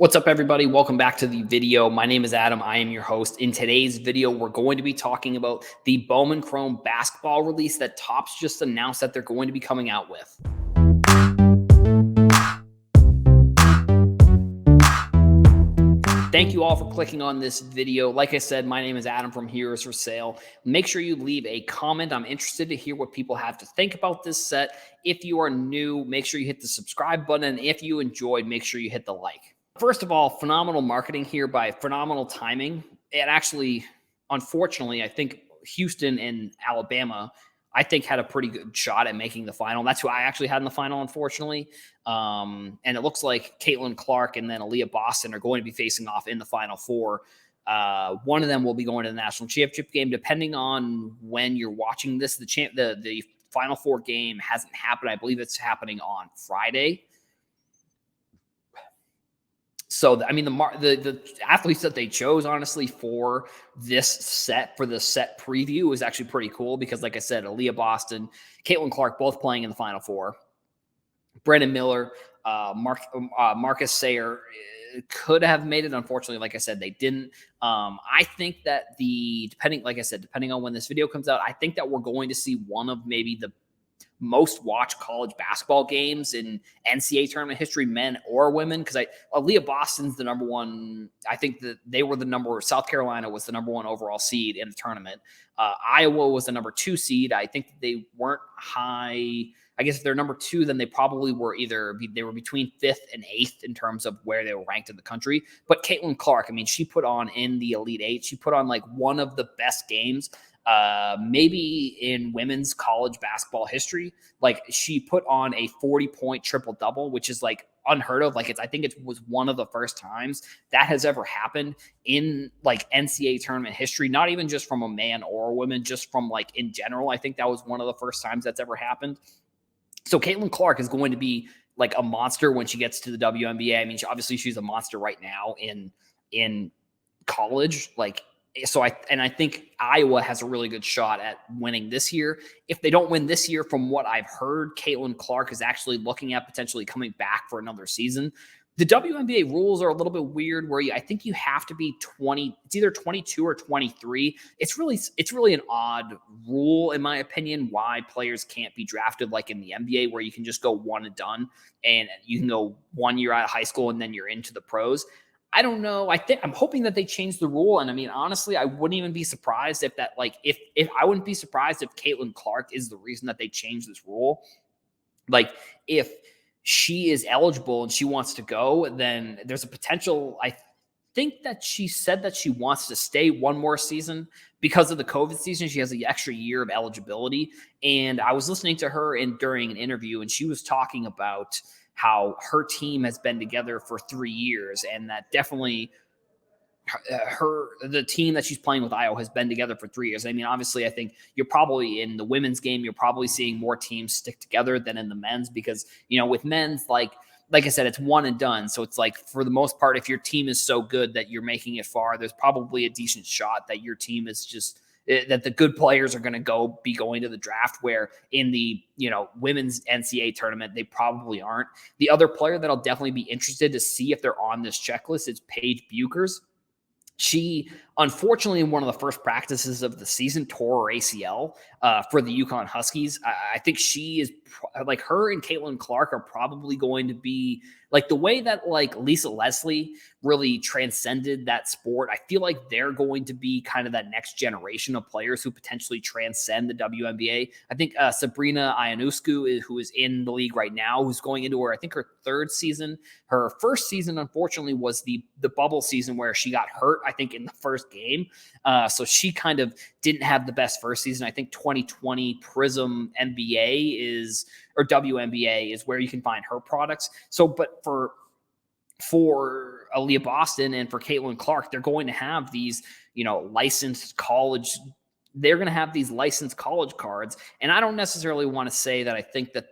What's up, everybody? Welcome back to the video. My name is Adam. I am your host. In today's video, we're going to be talking about the Bowman Chrome basketball release that Topps just announced that they're going to be coming out with. Thank you all for clicking on this video. Like I said, my name is Adam from Herosforsale. Make sure you leave a comment. I'm interested to hear what people have to think about this set. If you are new, make sure you hit the subscribe button. And if you enjoyed, make sure you hit the like. First of all, phenomenal marketing here by phenomenal timing. And actually, unfortunately, I think Houston and Alabama, I think, had a pretty good shot at making the final. That's who I actually had in the final, unfortunately. And it looks like Clark and then Aliyah Boston are going to be facing off in the Final Four. One of them will be going to the national championship game. Depending on when you're watching this, the Final Four game hasn't happened. I believe it's happening on Friday. So, I mean, the athletes that they chose, honestly, for this set, for the set preview, was actually pretty cool because, like I said, Aliyah Boston, Clark, both playing in the Final Four. Brandon Miller, Marcus Sayer could have made it. Unfortunately, like I said, they didn't. I think that depending on when this video comes out, I think that we're going to see one of maybe the most watched college basketball games in NCAA tournament history, men or women, because Aliyah Boston's the number one. I think that they were South Carolina was the number one overall seed in the tournament. Iowa was the number 2 seed. I think that they weren't high. I guess if they're number 2, then they probably were they were between 5th and 8th in terms of where they were ranked in the country. But Clark, I mean, she put on in the Elite 8, she put on like one of the best games maybe in women's college basketball history. Like, she put on a 40-point triple-double, which is like unheard of. Like, I think it was one of the first times that has ever happened in like NCAA tournament history, not even just from a man or a woman, just from like in general. I think that was one of the first times that's ever happened. So Clark is going to be like a monster when she gets to the WNBA. I mean, obviously she's a monster right now in college. So I think Iowa has a really good shot at winning this year. If they don't win this year, from what I've heard, Clark is actually looking at potentially coming back for another season. The WNBA rules are a little bit weird where I think you have to be 20. It's either 22 or 23. It's really an odd rule, in my opinion, why players can't be drafted like in the NBA, where you can just go one and done and you can go 1 year out of high school and then you're into the pros. I don't know. I'm hoping that they change the rule. And I mean, honestly, I wouldn't even be surprised if I wouldn't be surprised if Clark is the reason that they changed this rule. Like, if she is eligible and she wants to go, then there's a potential. I think that she said that she wants to stay one more season because of the COVID season. She has the extra year of eligibility. And I was listening to her during an interview, and she was talking about how her team has been together for 3 years, and that definitely the team that she's playing with, Iowa, has been together for 3 years. I mean, obviously, I think you're probably in the women's game, you're probably seeing more teams stick together than in the men's, because, with men's, like I said, it's one and done. So it's like, for the most part, if your team is so good that you're making it far, there's probably a decent shot that your team is just that the good players are going to be going to the draft, where in the, women's NCAA tournament, they probably aren't. The other player that I'll definitely be interested to see if they're on this checklist is Paige Buchers. She, unfortunately, in one of the first practices of the season, tore her ACL for the UConn Huskies. I think she is like, her and Clark are probably going to be like, the way that like Lisa Leslie really transcended that sport. I feel like they're going to be kind of that next generation of players who potentially transcend the WNBA. I think Sabrina Ionescu, who is in the league right now, who's going into her 3rd season. Her first season, unfortunately, was the bubble season where she got hurt, I think, in the first game. So she kind of didn't have the best first season. I think 2020 Prism WNBA is where you can find her products. So, but for Aliyah Boston and for Clark, they're going to have these, licensed college. They're going to have these licensed college cards. And I don't necessarily want to say that I think that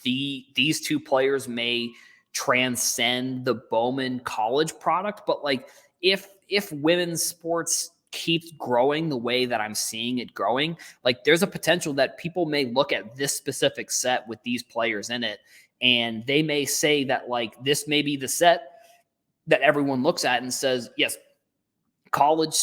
these two players may transcend the Bowman college product, but like, if women's sports keeps growing the way that I'm seeing it growing, like, there's a potential that people may look at this specific set with these players in it, and they may say that, like, this may be the set that everyone looks at and says, yes, college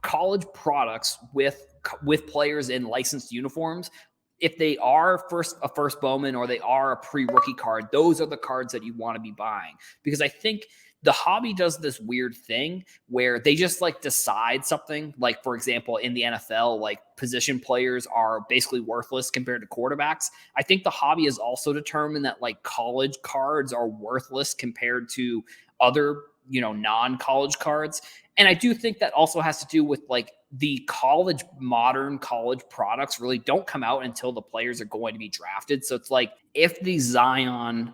college products with players in licensed uniforms, if they are a first Bowman or they are a pre-rookie card, those are the cards that you want to be buying. Because I think the hobby does this weird thing where they just like decide something. Like, for example, in the NFL, like position players are basically worthless compared to quarterbacks. I think the hobby has also determined that like college cards are worthless compared to other, non-college cards. And I do think that also has to do with like the modern college products really don't come out until the players are going to be drafted. So it's like if the Zion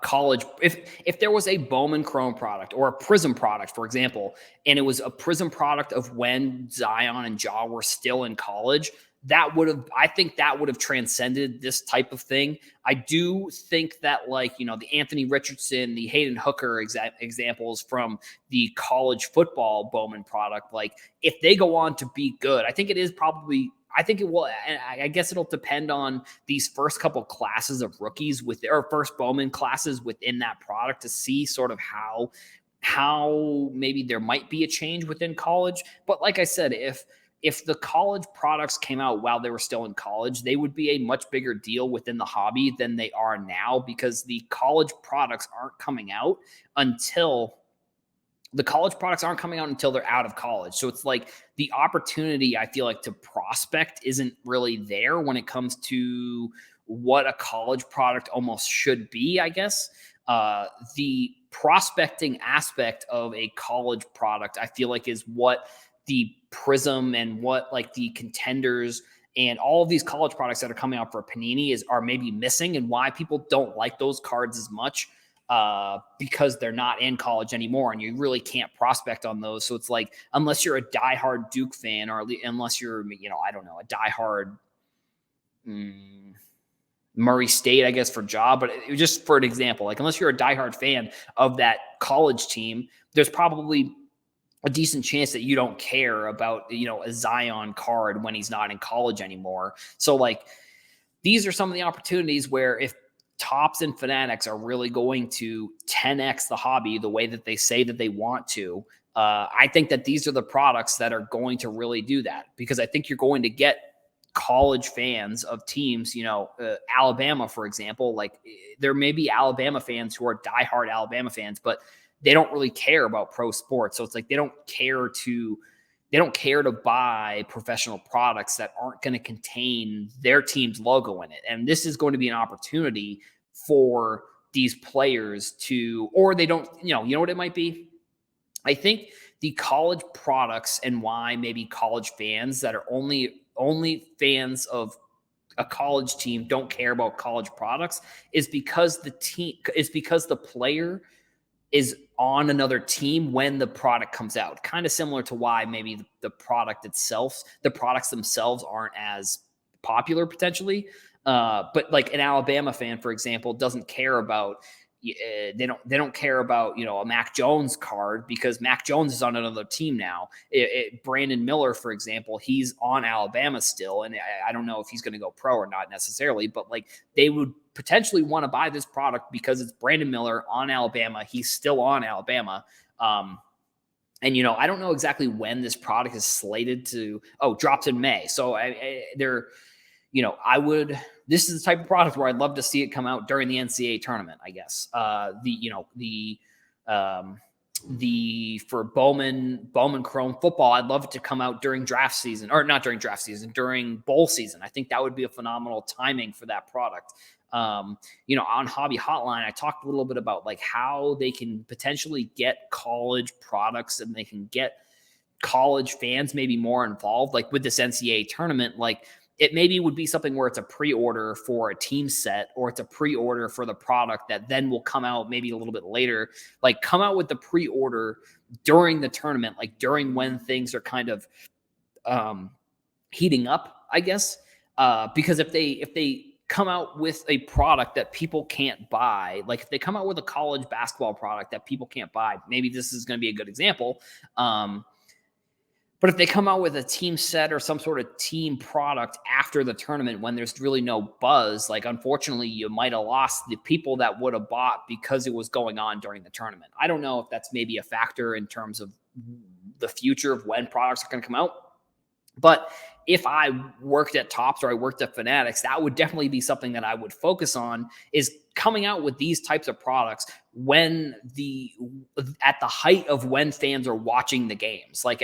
college, if there was a Bowman Chrome product or a Prism product, for example, and it was a Prism product of when Zion and Ja were still in college, I think that would have transcended this type of thing. I do think that like, the Anthony Richardson, the Hayden Hooker examples from the college football Bowman product, like if they go on to be good, I think it will, and I guess it'll depend on these first couple classes of rookies or first Bowman classes within that product to see sort of how maybe there might be a change within college. But like I said, if the college products came out while they were still in college, they would be a much bigger deal within the hobby than they are now, because the college products aren't coming out until they're out of college. So it's like the opportunity, I feel like, to prospect isn't really there when it comes to what a college product almost should be, I guess. The prospecting aspect of a college product, I feel like, is what the Prism and what like the Contenders and all of these college products that are coming out for Panini are maybe missing, and why people don't like those cards as much, because they're not in college anymore and you really can't prospect on those. So it's like, unless you're a diehard Duke fan, or unless you're, I don't know, a diehard Murray State, I guess, for Ja, but just for an example, like unless you're a diehard fan of that college team, there's probably a decent chance that you don't care about, a Zion card when he's not in college anymore. So like, these are some of the opportunities where if Topps and Fanatics are really going to 10x the hobby the way that they say that they want to, I think that these are the products that are going to really do that, because I think you're going to get college fans of teams, Alabama, for example. Like there may be Alabama fans who are diehard Alabama fans, but they don't really care about pro sports. So it's like they don't care to buy professional products that aren't going to contain their team's logo in it. And this is going to be an opportunity for these players or they don't, you know what it might be? I think the college products, and why maybe college fans that are only fans of a college team don't care about college products, is because the player is on another team when the product comes out. Kind of similar to why maybe the products themselves aren't as popular potentially. But like an Alabama fan, for example, doesn't care about, they don't care about, a Mac Jones card, because Mac Jones is on another team now. Brandon Miller, for example, he's on Alabama still, and I don't know if he's going to go pro or not necessarily, but like they would potentially want to buy this product because it's Brandon Miller on Alabama. He's still on Alabama. And, I don't know exactly when this product is slated to, drops in May. So this is the type of product where I'd love to see it come out during the NCAA tournament, I guess. For Bowman Chrome football, I'd love it to come out during draft season, or not during draft season, during bowl season. I think that would be a phenomenal timing for that product. On Hobby Hotline, I talked a little bit about like how they can potentially get college products and they can get college fans maybe more involved, like with this NCAA tournament. Like it maybe would be something where it's a pre-order for a team set, or it's a pre-order for the product that then will come out maybe a little bit later. Like come out with the pre-order during the tournament, like during when things are kind of heating up, I guess. Because if they come out with a product that people can't buy, like if they come out with a college basketball product that people can't buy, maybe this is going to be a good example. But if they come out with a team set or some sort of team product after the tournament when there's really no buzz, like unfortunately you might have lost the people that would have bought because it was going on during the tournament. I don't know if that's maybe a factor in terms of the future of when products are going to come out. But if I worked at Topps or I worked at Fanatics, that would definitely be something that I would focus on, is coming out with these types of products when at the height of when fans are watching the games. Like,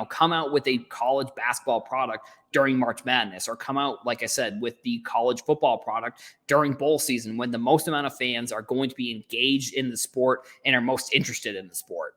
come out with a college basketball product during March Madness, or come out, like I said, with the college football product during bowl season when the most amount of fans are going to be engaged in the sport and are most interested in the sport.